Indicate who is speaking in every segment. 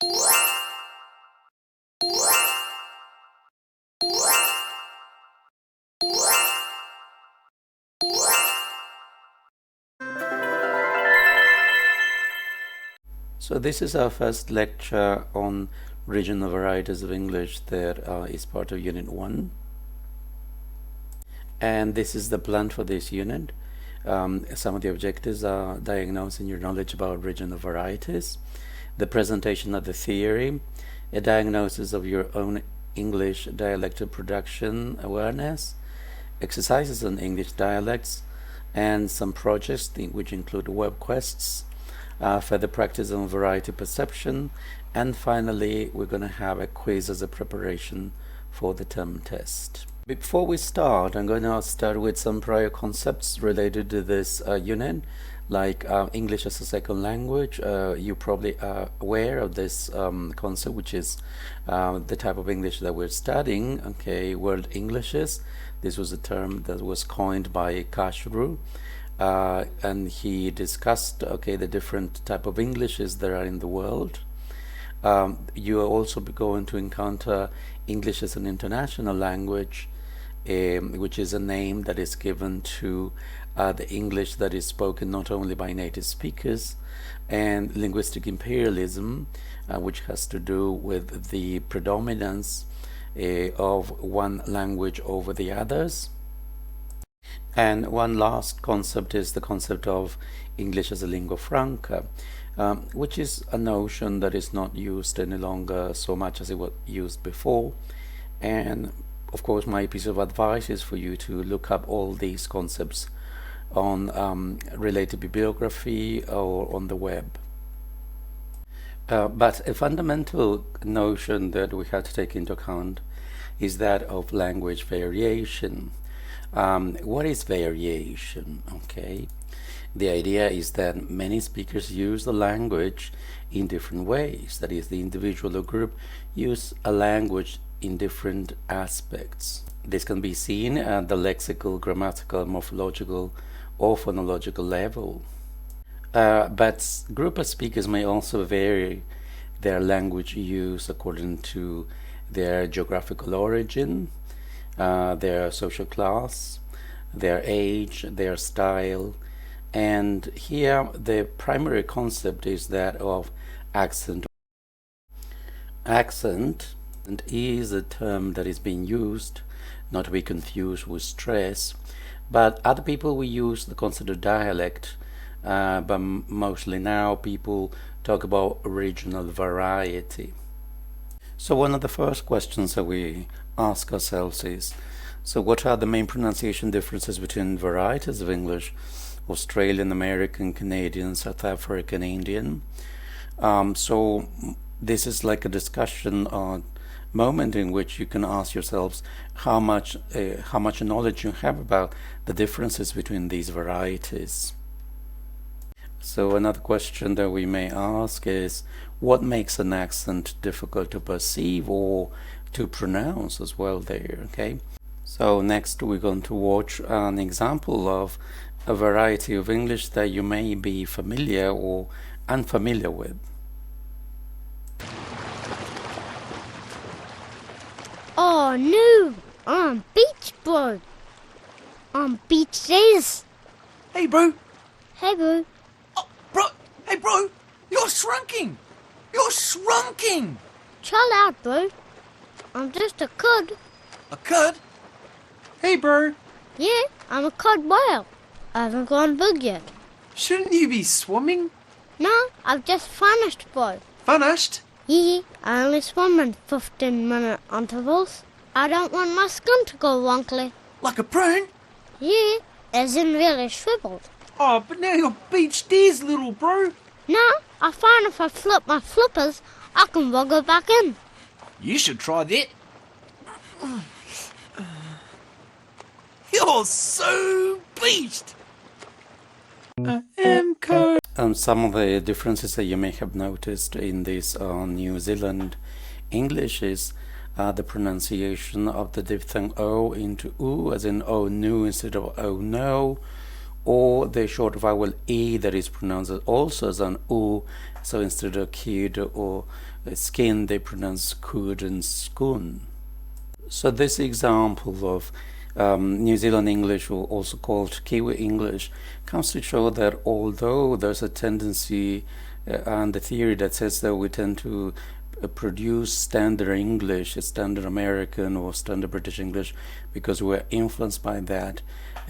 Speaker 1: So this is our first lecture on regional varieties of English that is part of Unit 1. And this is the plan for this unit. Some of the objectives are diagnosing your knowledge about regional varieties, the presentation of the theory, a diagnosis of your own English dialectal production awareness, exercises on English dialects, and some projects which include web quests, further practice on variety perception, and finally we're going to have a quiz as a preparation for the term test. Before we start, I'm going to start with some prior concepts related to this unit, like English as a second language. You probably are aware of this concept, which is the type of English that we're studying, okay, World Englishes. This was a term that was coined by Kashru. And he discussed the different type of Englishes there are in the world. You are also going to encounter English as an international language, which is a name that is given to the English that is spoken not only by native speakers, and linguistic imperialism, which has to do with the predominance of one language over the others. And one last concept is the concept of English as a lingua franca, which is a notion that is not used any longer so much as it was used before. And of course, my piece of advice is for you to look up all these concepts on related bibliography or on the web. But a fundamental notion that we have to take into account is that of language variation. What is variation? Okay, the idea is that many speakers use the language in different ways. That is, the individual or group use a language in different aspects. This can be seen at the lexical, grammatical, morphological, or phonological level. But group of speakers may also vary their language use according to their geographical origin, their social class, their age, their style, and here the primary concept is that of accent. Accent is a term that is being used, not to be confused with stress, but other people will use the concept of dialect, but mostly now people talk about regional variety. So one of the first questions that we ask ourselves is, so what are the main pronunciation differences between varieties of English, Australian, American, Canadian, South African, Indian? So this is like a discussion moment in which you can ask yourselves how much knowledge you have about the differences between these varieties. So another question that we may ask is, what makes an accent difficult to perceive or to pronounce as well there, okay? So next we're going to watch an example of a variety of English that you may be familiar or unfamiliar with.
Speaker 2: Oh no, I'm beach bro. I'm beach days.
Speaker 3: Hey bro.
Speaker 2: Hey bro.
Speaker 3: Oh, bro. Hey bro. You're shrunking. You're shrunking.
Speaker 2: Chill out bro. I'm just a cod.
Speaker 3: A cud? Hey bro.
Speaker 2: Yeah, I'm a cod whale. I haven't gone big yet.
Speaker 3: Shouldn't you be swimming?
Speaker 2: No, I've just finished bro.
Speaker 3: Finished?
Speaker 2: Yeah, I only swim in 15-minute intervals. I don't want my skin to go wonky.
Speaker 3: Like a prune?
Speaker 2: Yeah, as in really shriveled.
Speaker 3: Oh, but now you're beach days, little bro.
Speaker 2: No, I find if I flip my flippers, I can wiggle back in.
Speaker 3: You should try that. You're so beached. I am cold.
Speaker 1: Some of the differences that you may have noticed in this New Zealand English is the pronunciation of the diphthong O into U, as in oh no instead of oh no, or the short vowel E that is pronounced also as an U. So instead of kid or skin, they pronounce could and schoon. So this example of New Zealand English, or also called Kiwi English, comes to show that although there's a tendency and the theory that says that we tend to produce standard English, standard American or standard British English, because we're influenced by that,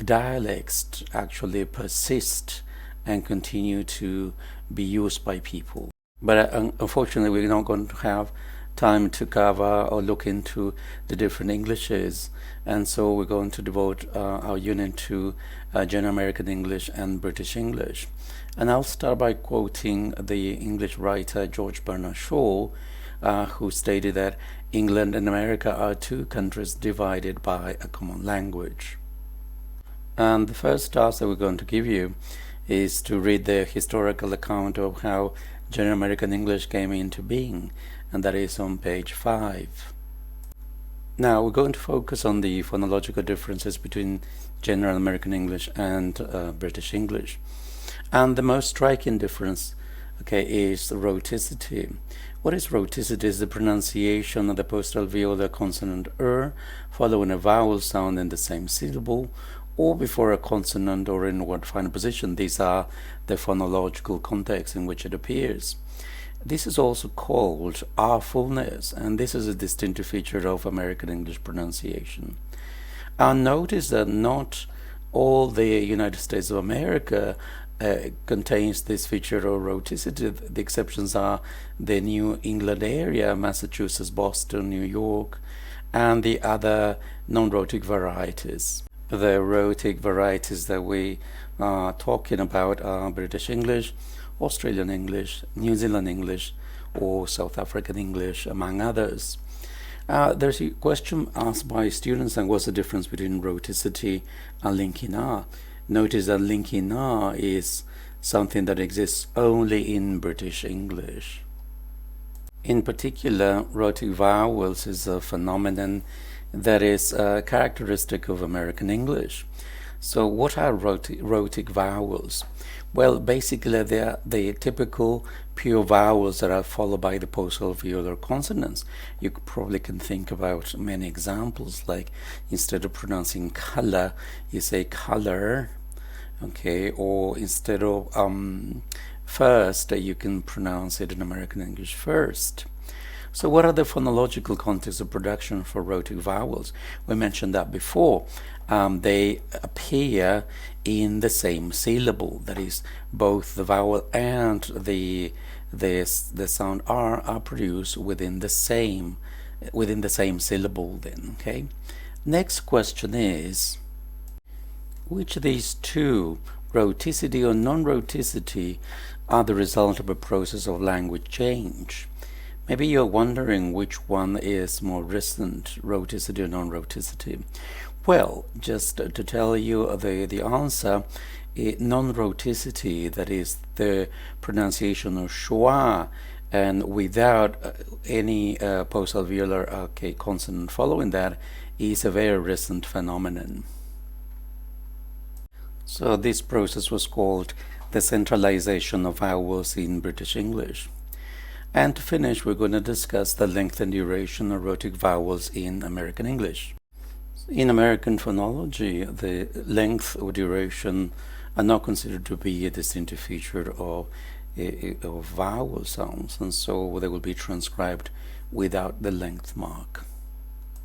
Speaker 1: dialects actually persist and continue to be used by people. But unfortunately, we're not going to have time to cover or look into the different Englishes, and so we're going to devote our unit to General American English and British English. And I'll start by quoting the English writer George Bernard Shaw, who stated that England and America are two countries divided by a common language. And the first task that we're going to give you is to read the historical account of how General American English came into being, and that is on page 5. Now we're going to focus on the phonological differences between General American English and British English. And the most striking difference, is rhoticity. What is rhoticity? Is the pronunciation of the postalveolar consonant following a vowel sound in the same syllable, or before a consonant or in what final position. These are the phonological context in which it appears. This is also called R-fullness, and this is a distinctive feature of American English pronunciation. And notice that not all the United States of America contains this feature of rhoticity. The exceptions are the New England area, Massachusetts, Boston, New York, and the other non-rhotic varieties. The rhotic varieties that we are talking about are British English, Australian English, New Zealand English, or South African English, among others. There's a question asked by students, and what's the difference between rhoticity and linking R? Notice that linking R is something that exists only in British English. In particular, rhotic vowels is a phenomenon that is characteristic of American English. So what are rhotic vowels? Well, basically they are the typical pure vowels that are followed by the postalveolar consonants. You probably can think about many examples, like instead of pronouncing color, you say color, or instead of first, you can pronounce it in American English first. So what are the phonological contexts of production for rhotic vowels? We mentioned that before. They appear in the same syllable, that is, both the vowel and the sound R are produced within the same syllable then, Next question is, which of these two, rhoticity or non-rhoticity, are the result of a process of language change? Maybe you're wondering which one is more recent, rhoticity or non-rhoticity. Well, just to tell you the answer, non-rhoticity, that is the pronunciation of schwa, and without any postalveolar consonant following that, is a very recent phenomenon. So this process was called the centralization of vowels in British English. And to finish, we're going to discuss the length and duration of rhotic vowels in American English. In American phonology, the length or duration are not considered to be a distinctive feature of vowel sounds, and so they will be transcribed without the length mark.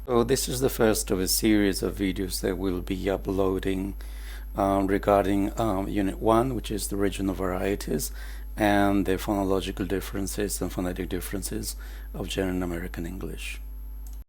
Speaker 1: So this is the first of a series of videos that we'll be uploading regarding Unit 1, which is the regional varieties and the phonological differences and phonetic differences of General American English.